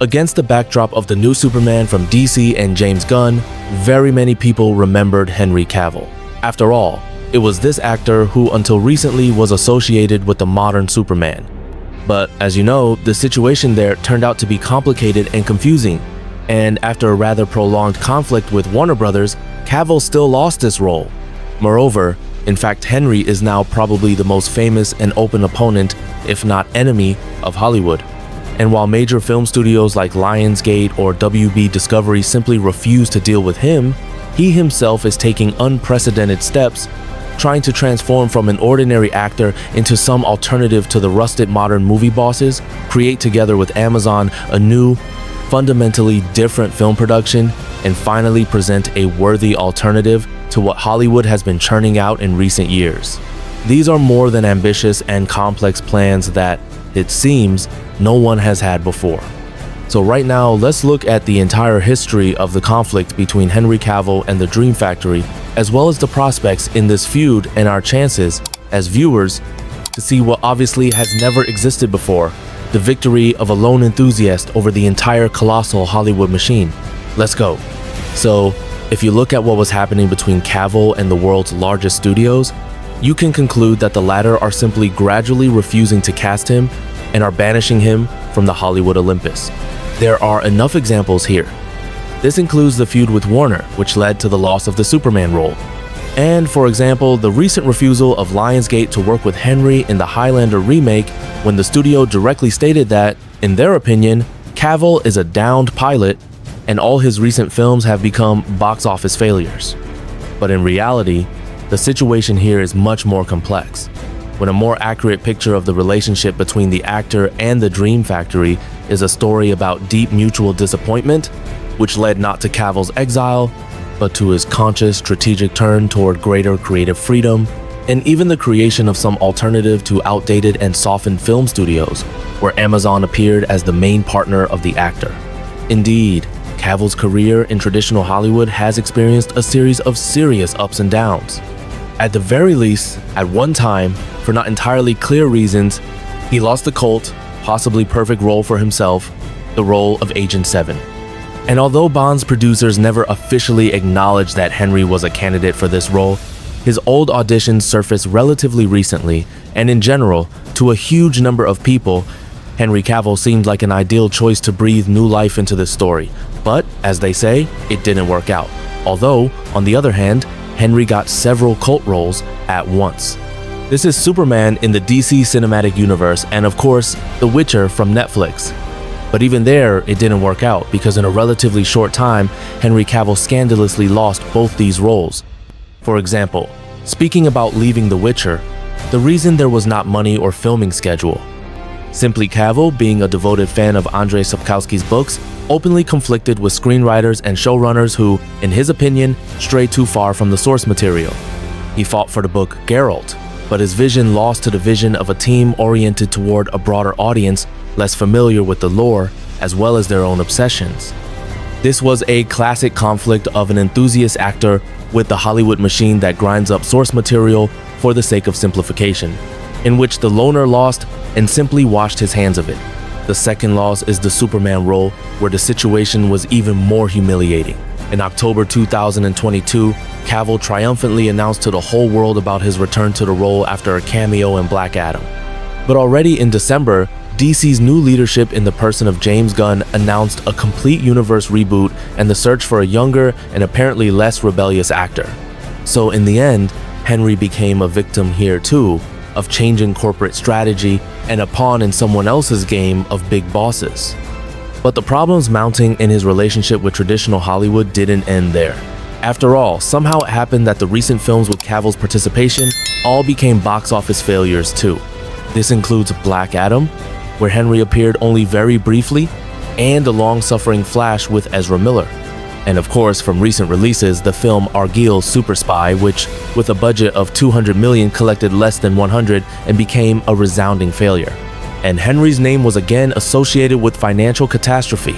Against the backdrop of the new Superman from DC and James Gunn, very many people remembered Henry Cavill. After all, it was this actor who until recently was associated with the modern Superman. But as you know, the situation there turned out to be complicated and confusing, and after a rather prolonged conflict with Warner Brothers, Cavill still lost this role. Moreover, in fact, Henry is now probably the most famous and open opponent, if not enemy, of Hollywood. And while major film studios like Lionsgate or WB Discovery simply refuse to deal with him, he himself is taking unprecedented steps, trying to transform from an ordinary actor into some alternative to the rusted modern movie bosses, create together with Amazon a new, fundamentally different film production, and finally present a worthy alternative to what Hollywood has been churning out in recent years. These are more than ambitious and complex plans that, it seems, no one has had before. So right now, let's look at the entire history of the conflict between Henry Cavill and the Dream Factory, as well as the prospects in this feud and our chances, as viewers, to see what obviously has never existed before, the victory of a lone enthusiast over the entire colossal Hollywood machine. Let's go. So, if you look at what was happening between Cavill and the world's largest studios, you can conclude that the latter are simply gradually refusing to cast him and are banishing him from the Hollywood Olympus. There are enough examples here. This includes the feud with Warner, which led to the loss of the Superman role. And, for example, the recent refusal of Lionsgate to work with Henry in the Highlander remake when the studio directly stated that, in their opinion, Cavill is a downed pilot and all his recent films have become box office failures. But in reality, the situation here is much more complex. When a more accurate picture of the relationship between the actor and the Dream Factory is a story about deep mutual disappointment, which led not to Cavill's exile, but to his conscious strategic turn toward greater creative freedom, and even the creation of some alternative to outdated and softened film studios, where Amazon appeared as the main partner of the actor. Indeed, Cavill's career in traditional Hollywood has experienced a series of serious ups and downs. At the very least, at one time, for not entirely clear reasons, he lost the cult, possibly perfect role for himself, the role of Agent 7. And although Bond's producers never officially acknowledged that Henry was a candidate for this role, his old auditions surfaced relatively recently, and in general, to a huge number of people, Henry Cavill seemed like an ideal choice to breathe new life into this story. But, as they say, it didn't work out. Although, on the other hand, Henry got several cult roles at once. This is Superman in the DC Cinematic Universe and, of course, The Witcher from Netflix. But even there, it didn't work out because in a relatively short time, Henry Cavill scandalously lost both these roles. For example, speaking about leaving The Witcher, the reason there was not money or filming schedule. Simply Cavill, being a devoted fan of Andrzej Sapkowski's books, openly conflicted with screenwriters and showrunners who, in his opinion, strayed too far from the source material. He fought for the book Geralt, but his vision lost to the vision of a team oriented toward a broader audience less familiar with the lore as well as their own obsessions. This was a classic conflict of an enthusiast actor with the Hollywood machine that grinds up source material for the sake of simplification, in which the loner lost and simply washed his hands of it. The second loss is the Superman role, where the situation was even more humiliating. In October 2022, Cavill triumphantly announced to the whole world about his return to the role after a cameo in Black Adam. But already in December, DC's new leadership in the person of James Gunn announced a complete universe reboot and the search for a younger and apparently less rebellious actor. So in the end, Henry became a victim here too, of changing corporate strategy and a pawn in someone else's game of big bosses. But the problems mounting in his relationship with traditional Hollywood didn't end there. After all, somehow it happened that the recent films with Cavill's participation all became box office failures too. This includes Black Adam, where Henry appeared only very briefly, and the long-suffering Flash with Ezra Miller. And of course, from recent releases, the film Argyle's Super Spy, which, with a budget of $200 million, collected less than 100 and became a resounding failure. And Henry's name was again associated with financial catastrophe.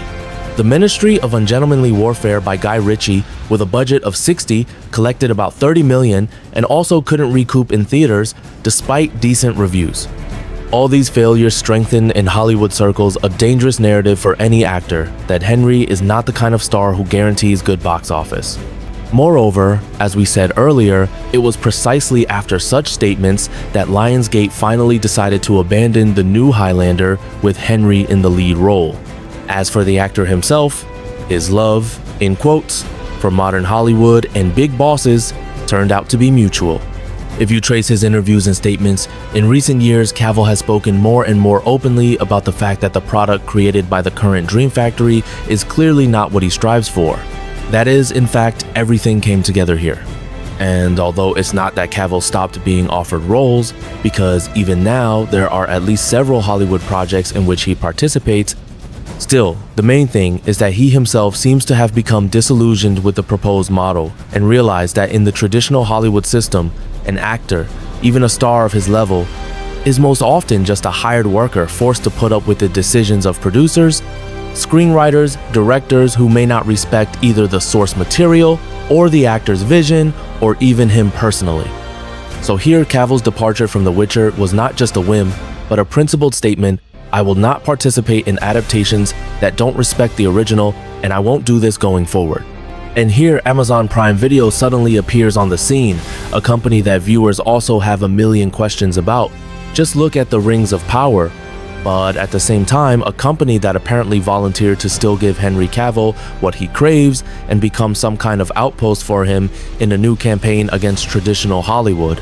The Ministry of Ungentlemanly Warfare by Guy Ritchie, with a budget of 60, collected about 30 million and also couldn't recoup in theaters despite decent reviews. All these failures strengthen in Hollywood circles a dangerous narrative for any actor that Henry is not the kind of star who guarantees good box office. Moreover, as we said earlier, it was precisely after such statements that Lionsgate finally decided to abandon the new Highlander with Henry in the lead role. As for the actor himself, his love, in quotes, for modern Hollywood and big bosses turned out to be mutual. If you trace his interviews and statements, in recent years Cavill has spoken more and more openly about the fact that the product created by the current Dream Factory is clearly not what he strives for. That is, in fact, everything came together here. And although it's not that Cavill stopped being offered roles, because even now there are at least several Hollywood projects in which he participates, still, the main thing is that he himself seems to have become disillusioned with the proposed model and realized that in the traditional Hollywood system, an actor, even a star of his level, is most often just a hired worker forced to put up with the decisions of producers, screenwriters, directors who may not respect either the source material or the actor's vision or even him personally. So here Cavill's departure from The Witcher was not just a whim, but a principled statement: I will not participate in adaptations that don't respect the original, and I won't do this going forward. And here Amazon Prime Video suddenly appears on the scene, a company that viewers also have a million questions about. Just look at the Rings of Power. But at the same time, a company that apparently volunteered to still give Henry Cavill what he craves and become some kind of outpost for him in a new campaign against traditional Hollywood.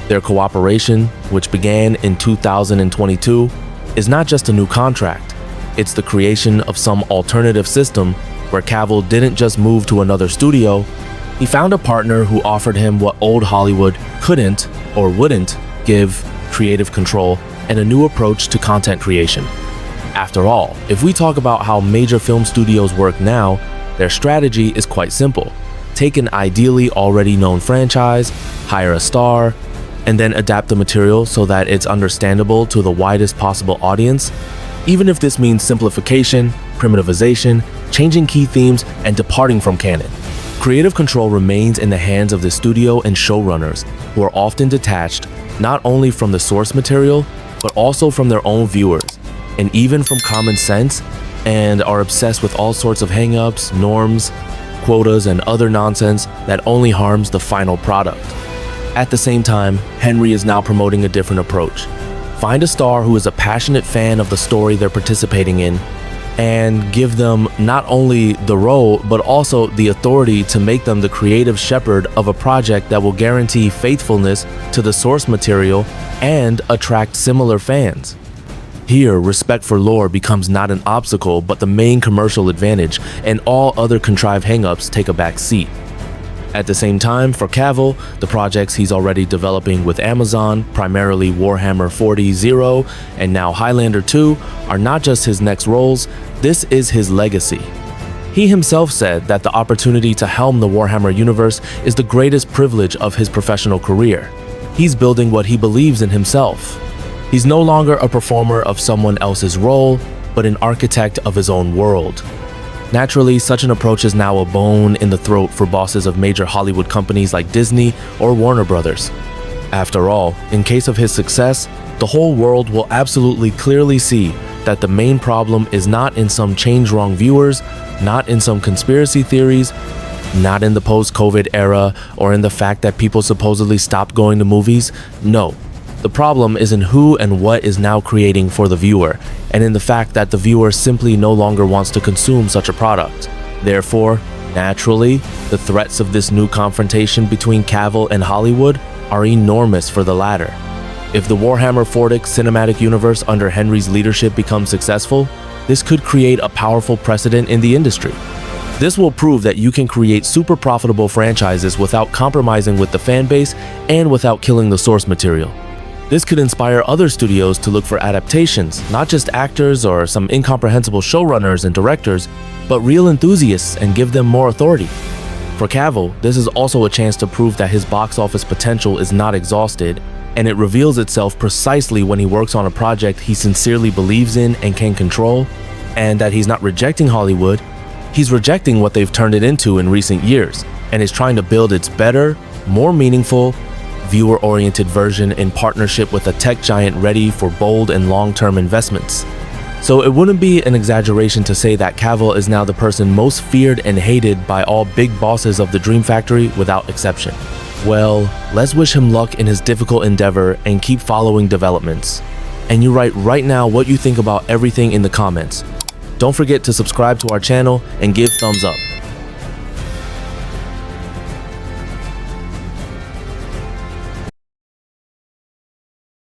Their cooperation, which began in 2022, is not just a new contract. It's the creation of some alternative system where Cavill didn't just move to another studio. He found a partner who offered him what old Hollywood couldn't or wouldn't give: creative control and a new approach to content creation. After all, if we talk about how major film studios work now, their strategy is quite simple. Take an ideally already known franchise, hire a star, and then adapt the material so that it's understandable to the widest possible audience, even if this means simplification, primitivization, changing key themes, and departing from canon. Creative control remains in the hands of the studio and showrunners, who are often detached not only from the source material, but also from their own viewers, and even from common sense, and are obsessed with all sorts of hang-ups, norms, quotas, and other nonsense that only harms the final product. At the same time, Henry is now promoting a different approach. Find a star who is a passionate fan of the story they're participating in, and give them not only the role, but also the authority to make them the creative shepherd of a project that will guarantee faithfulness to the source material and attract similar fans. Here, respect for lore becomes not an obstacle, but the main commercial advantage, and all other contrived hang-ups take a back seat. At the same time, for Cavill, the projects he's already developing with Amazon, primarily Warhammer 40,0, and now Highlander 2, are not just his next roles, this is his legacy. He himself said that the opportunity to helm the Warhammer universe is the greatest privilege of his professional career. He's building what he believes in himself. He's no longer a performer of someone else's role, but an architect of his own world. Naturally, such an approach is now a bone in the throat for bosses of major Hollywood companies like Disney or Warner Brothers. After all, in case of his success, the whole world will absolutely clearly see that the main problem is not in some change-wrong viewers, not in some conspiracy theories, not in the post-COVID era, or in the fact that people supposedly stopped going to movies. No. The problem is in who and what is now creating for the viewer, and in the fact that the viewer simply no longer wants to consume such a product. Therefore, naturally, the threats of this new confrontation between Cavill and Hollywood are enormous for the latter. If the Warhammer 40 cinematic universe under Henry's leadership becomes successful, this could create a powerful precedent in the industry. This will prove that you can create super profitable franchises without compromising with the fan base and without killing the source material. This could inspire other studios to look for adaptations, not just actors or some incomprehensible showrunners and directors, but real enthusiasts, and give them more authority. For Cavill, this is also a chance to prove that his box office potential is not exhausted, and it reveals itself precisely when he works on a project he sincerely believes in and can control, and that he's not rejecting Hollywood, he's rejecting what they've turned it into in recent years, and is trying to build its better, more meaningful, viewer-oriented version in partnership with a tech giant ready for bold and long-term investments. So it wouldn't be an exaggeration to say that Cavill is now the person most feared and hated by all big bosses of the Dream Factory without exception. Well, let's wish him luck in his difficult endeavor and keep following developments. And you write right now what you think about everything in the comments. Don't forget to subscribe to our channel and give thumbs up.